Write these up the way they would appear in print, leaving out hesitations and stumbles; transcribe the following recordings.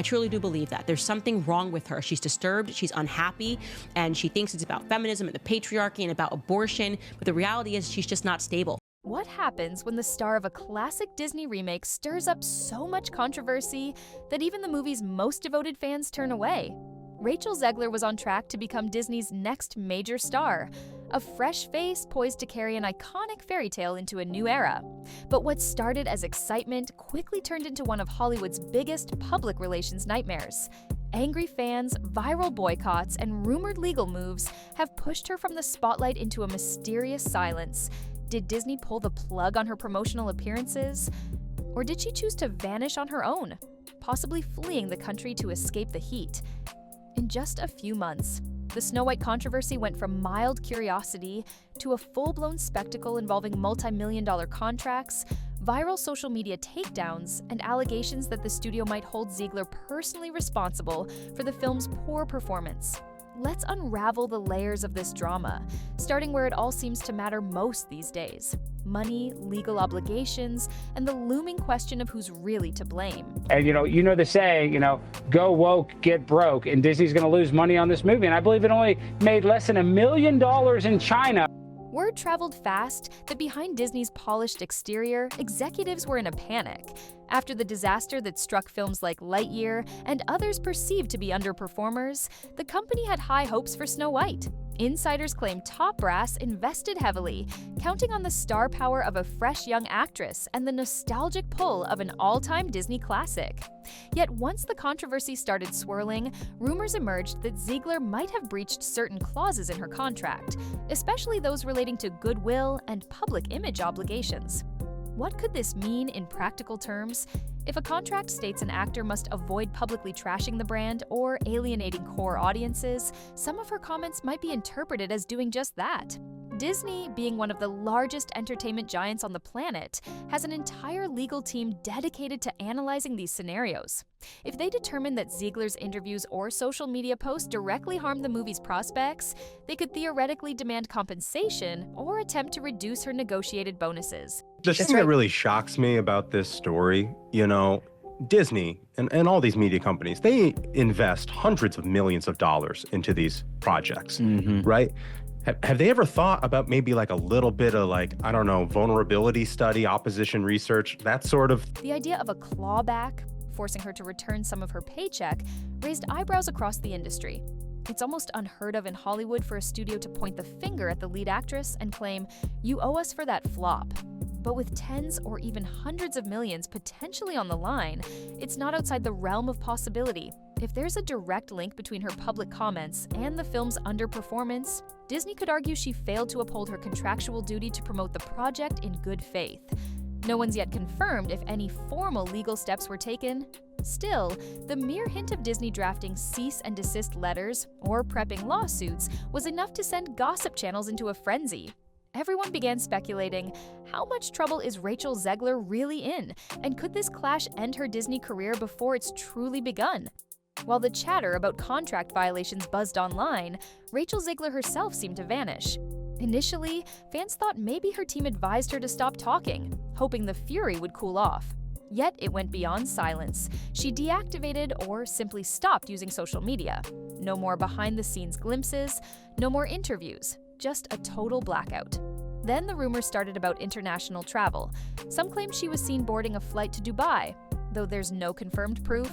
I truly do believe that. There's something wrong with her. She's disturbed, she's unhappy, and she thinks it's about feminism and the patriarchy and about abortion, but the reality is she's just not stable. What happens when the star of a classic Disney remake stirs up so much controversy that even the movie's most devoted fans turn away? Rachel Zegler was on track to become Disney's next major star, a fresh face poised to carry an iconic fairy tale into a new era. But what started as excitement quickly turned into one of Hollywood's biggest public relations nightmares. Angry fans, viral boycotts, and rumored legal moves have pushed her from the spotlight into a mysterious silence. Did Disney pull the plug on her promotional appearances? Or did she choose to vanish on her own, possibly fleeing the country to escape the heat? In just a few months, the Snow White controversy went from mild curiosity to a full-blown spectacle involving multi-million-dollar contracts, viral social media takedowns, and allegations that the studio might hold Zegler personally responsible for the film's poor performance. Let's unravel the layers of this drama, starting where it all seems to matter most these days: money, legal obligations, and the looming question of who's really to blame. And you know the saying, go woke, get broke, and Disney's going to lose money on this movie. And I believe it only made less than $1 million in China. Word traveled fast that behind Disney's polished exterior, executives were in a panic. After the disaster that struck films like Lightyear and others perceived to be underperformers, the company had high hopes for Snow White. Insiders claim top brass invested heavily, counting on the star power of a fresh young actress and the nostalgic pull of an all-time Disney classic. Yet once the controversy started swirling, rumors emerged that Zegler might have breached certain clauses in her contract, especially those relating to goodwill and public image obligations. What could this mean in practical terms? If a contract states an actor must avoid publicly trashing the brand or alienating core audiences, some of her comments might be interpreted as doing just that. Disney, being one of the largest entertainment giants on the planet, has an entire legal team dedicated to analyzing these scenarios. If they determine that Zegler's interviews or social media posts directly harm the movie's prospects, they could theoretically demand compensation or attempt to reduce her negotiated bonuses. The thing that really shocks me about this story, Disney and all these media companies, they invest hundreds of millions of dollars into these projects, right? Have they ever thought about maybe like a little bit of vulnerability study, opposition research, that sort of? The idea of a clawback, forcing her to return some of her paycheck, raised eyebrows across the industry. It's almost unheard of in Hollywood for a studio to point the finger at the lead actress and claim, "You owe us for that flop." But with tens or even hundreds of millions potentially on the line, it's not outside the realm of possibility. If there's a direct link between her public comments and the film's underperformance, Disney could argue she failed to uphold her contractual duty to promote the project in good faith. No one's yet confirmed if any formal legal steps were taken. Still, the mere hint of Disney drafting cease and desist letters or prepping lawsuits was enough to send gossip channels into a frenzy. Everyone began speculating, how much trouble is Rachel Zegler really in, and could this clash end her Disney career before it's truly begun? While the chatter about contract violations buzzed online, Rachel Zegler herself seemed to vanish. Initially, fans thought maybe her team advised her to stop talking, hoping the fury would cool off. Yet it went beyond silence. She deactivated or simply stopped using social media. No more behind-the-scenes glimpses, no more interviews, just a total blackout. Then the rumors started about international travel. Some claimed she was seen boarding a flight to Dubai, though there's no confirmed proof.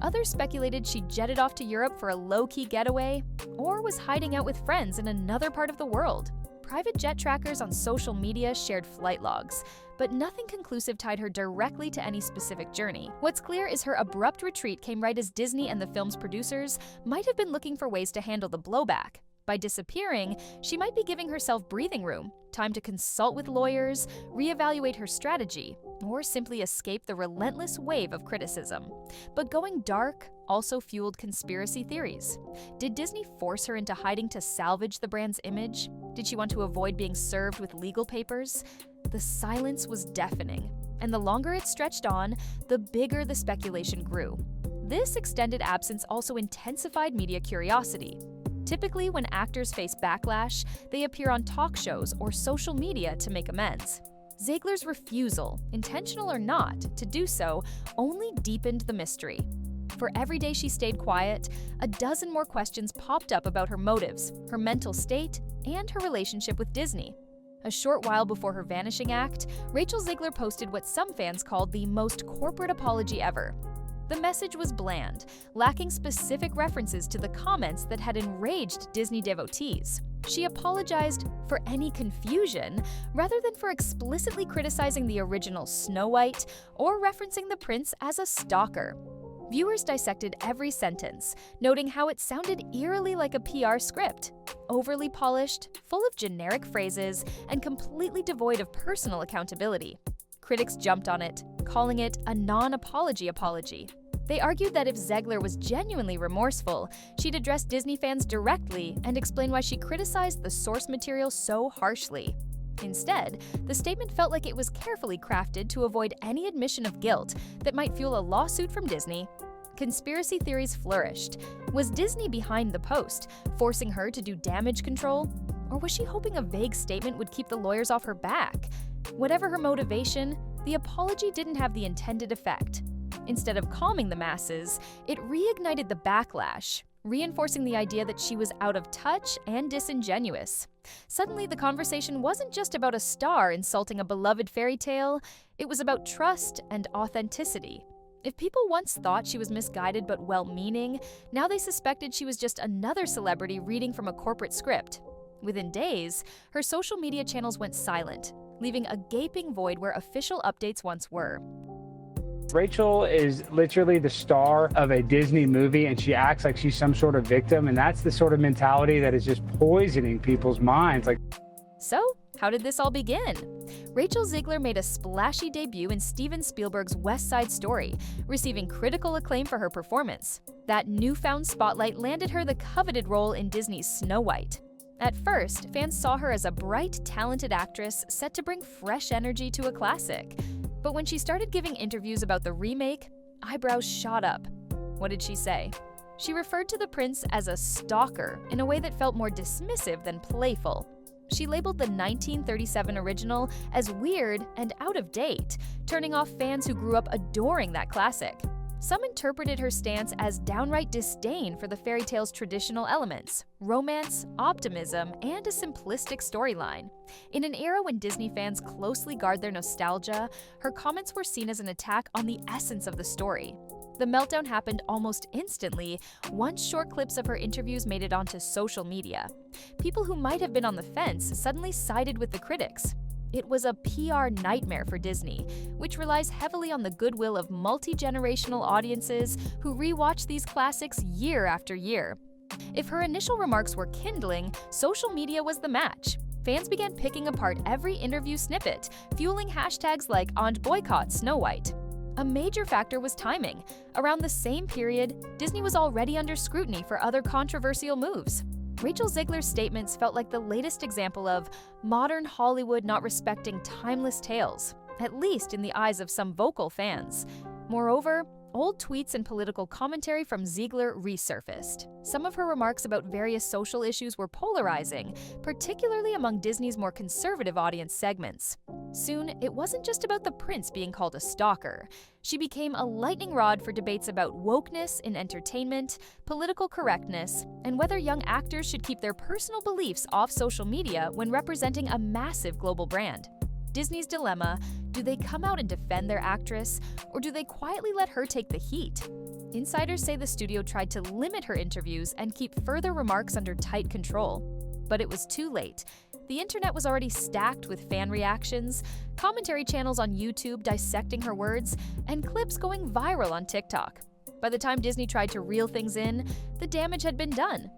Others speculated she jetted off to Europe for a low-key getaway, or was hiding out with friends in another part of the world. Private jet trackers on social media shared flight logs, but nothing conclusive tied her directly to any specific journey. What's clear is her abrupt retreat came right as Disney and the film's producers might have been looking for ways to handle the blowback. By disappearing, she might be giving herself breathing room, time to consult with lawyers, reevaluate her strategy, or simply escape the relentless wave of criticism. But going dark also fueled conspiracy theories. Did Disney force her into hiding to salvage the brand's image? Did she want to avoid being served with legal papers? The silence was deafening, and the longer it stretched on, the bigger the speculation grew. This extended absence also intensified media curiosity. Typically, when actors face backlash, they appear on talk shows or social media to make amends. Zegler's refusal, intentional or not, to do so only deepened the mystery. For every day she stayed quiet, a dozen more questions popped up about her motives, her mental state, and her relationship with Disney. A short while before her vanishing act, Rachel Zegler posted what some fans called the most corporate apology ever. The message was bland, lacking specific references to the comments that had enraged Disney devotees. She apologized for any confusion rather than for explicitly criticizing the original Snow White or referencing the prince as a stalker. Viewers dissected every sentence, noting how it sounded eerily like a PR script. Overly polished, full of generic phrases, and completely devoid of personal accountability. Critics jumped on it, calling it a non-apology apology. They argued that if Zegler was genuinely remorseful, she'd address Disney fans directly and explain why she criticized the source material so harshly. Instead, the statement felt like it was carefully crafted to avoid any admission of guilt that might fuel a lawsuit from Disney. Conspiracy theories flourished. Was Disney behind the post, forcing her to do damage control? Or was she hoping a vague statement would keep the lawyers off her back? Whatever her motivation, the apology didn't have the intended effect. Instead of calming the masses, it reignited the backlash, reinforcing the idea that she was out of touch and disingenuous. Suddenly, the conversation wasn't just about a star insulting a beloved fairy tale, it was about trust and authenticity. If people once thought she was misguided but well-meaning, now they suspected she was just another celebrity reading from a corporate script. Within days, her social media channels went silent, leaving a gaping void where official updates once were. Rachel is literally the star of a Disney movie, and she acts like she's some sort of victim, and that's the sort of mentality that is just poisoning people's minds. So, how did this all begin? Rachel Zegler made a splashy debut in Steven Spielberg's West Side Story, receiving critical acclaim for her performance. That newfound spotlight landed her the coveted role in Disney's Snow White. At first, fans saw her as a bright, talented actress set to bring fresh energy to a classic. But when she started giving interviews about the remake, eyebrows shot up. What did she say? She referred to the prince as a stalker in a way that felt more dismissive than playful. She labeled the 1937 original as weird and out of date, turning off fans who grew up adoring that classic. Some interpreted her stance as downright disdain for the fairy tale's traditional elements, romance, optimism, and a simplistic storyline. In an era when Disney fans closely guard their nostalgia, her comments were seen as an attack on the essence of the story. The meltdown happened almost instantly once short clips of her interviews made it onto social media. People who might have been on the fence suddenly sided with the critics. It was a PR nightmare for Disney, which relies heavily on the goodwill of multi-generational audiences who rewatch these classics year after year. If her initial remarks were kindling, social media was the match. Fans began picking apart every interview snippet, fueling hashtags like #boycotts Snow White. A major factor was timing. Around the same period, Disney was already under scrutiny for other controversial moves. Rachel Zegler's statements felt like the latest example of modern Hollywood not respecting timeless tales, at least in the eyes of some vocal fans. Moreover, old tweets and political commentary from Zegler resurfaced. Some of her remarks about various social issues were polarizing, particularly among Disney's more conservative audience segments. Soon, it wasn't just about the prince being called a stalker. She became a lightning rod for debates about wokeness in entertainment, political correctness, and whether young actors should keep their personal beliefs off social media when representing a massive global brand. Disney's dilemma: do they come out and defend their actress, or do they quietly let her take the heat? Insiders say the studio tried to limit her interviews and keep further remarks under tight control. But it was too late. The internet was already stacked with fan reactions, commentary channels on YouTube dissecting her words, and clips going viral on TikTok. By the time Disney tried to reel things in, the damage had been done.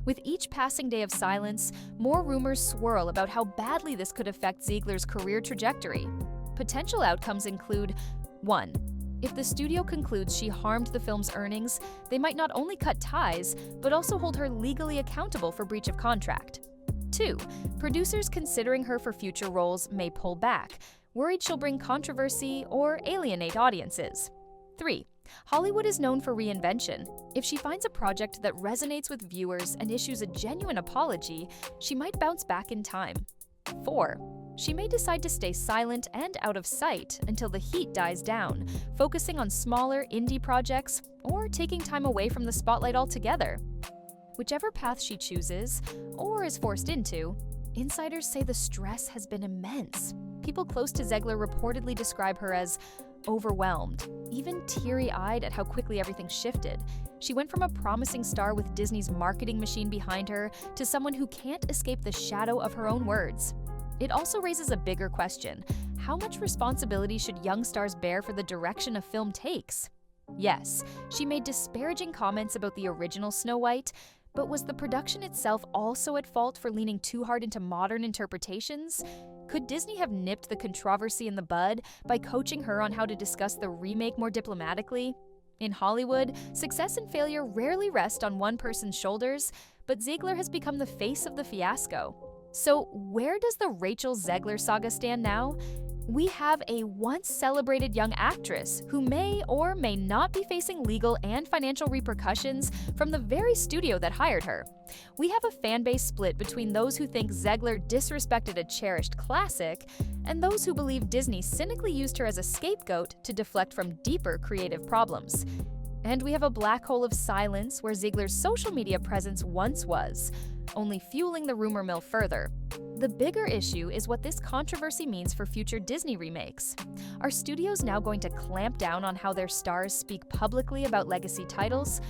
With each passing day of silence, more rumors swirl about how badly this could affect Zegler's career trajectory. Potential outcomes include: 1. If the studio concludes she harmed the film's earnings, they might not only cut ties, but also hold her legally accountable for breach of contract. 2. Producers considering her for future roles may pull back, worried she'll bring controversy or alienate audiences. 3. Hollywood is known for reinvention. If she finds a project that resonates with viewers and issues a genuine apology, she might bounce back in time. 4. She may decide to stay silent and out of sight until the heat dies down, focusing on smaller indie projects or taking time away from the spotlight altogether. Whichever path she chooses, or is forced into, insiders say the stress has been immense. People close to Zegler reportedly describe her as overwhelmed, even teary-eyed at how quickly everything shifted. She went from a promising star with Disney's marketing machine behind her to someone who can't escape the shadow of her own words. It also raises a bigger question. How much responsibility should young stars bear for the direction a film takes? Yes, she made disparaging comments about the original Snow White, but was the production itself also at fault for leaning too hard into modern interpretations? Could Disney have nipped the controversy in the bud by coaching her on how to discuss the remake more diplomatically? In Hollywood, success and failure rarely rest on one person's shoulders, but Zegler has become the face of the fiasco. So where does the Rachel Zegler saga stand now? We have a once celebrated young actress who may or may not be facing legal and financial repercussions from the very studio that hired her. We have a fan base split between those who think Zegler disrespected a cherished classic and those who believe Disney cynically used her as a scapegoat to deflect from deeper creative problems. And we have a black hole of silence where Zegler's social media presence once was, only fueling the rumor mill further. The bigger issue is what this controversy means for future Disney remakes. Are studios now going to clamp down on how their stars speak publicly about legacy titles?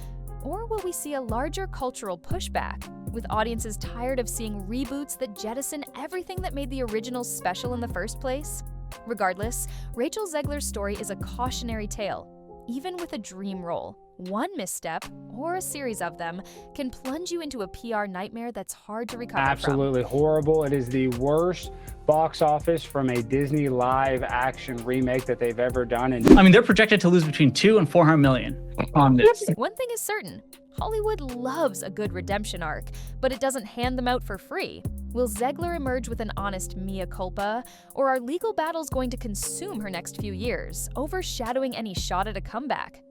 Or will we see a larger cultural pushback, with audiences tired of seeing reboots that jettison everything that made the originals special in the first place? Regardless, Rachel Zegler's story is a cautionary tale. Even with a dream role, one misstep, or a series of them, can plunge you into a PR nightmare that's hard to recover Absolutely from. horrible. It is the worst box office from a Disney live action remake that they've ever done. And I mean, they're projected to lose between 2 and 400 million on this. One thing is certain, Hollywood loves a good redemption arc, but it doesn't hand them out for free. Will Zegler emerge with an honest mea culpa, or are legal battles going to consume her next few years, overshadowing any shot at a comeback?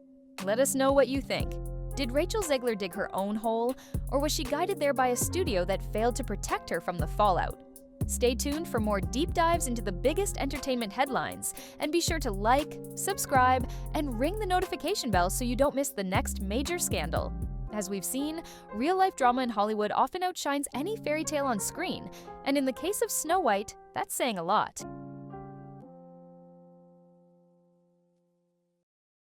Let us know what you think. Did Rachel Zegler dig her own hole, or was she guided there by a studio that failed to protect her from the fallout? Stay tuned for more deep dives into the biggest entertainment headlines, and be sure to like, subscribe, and ring the notification bell so you don't miss the next major scandal. As we've seen, real-life drama in Hollywood often outshines any fairy tale on screen, and in the case of Snow White, that's saying a lot.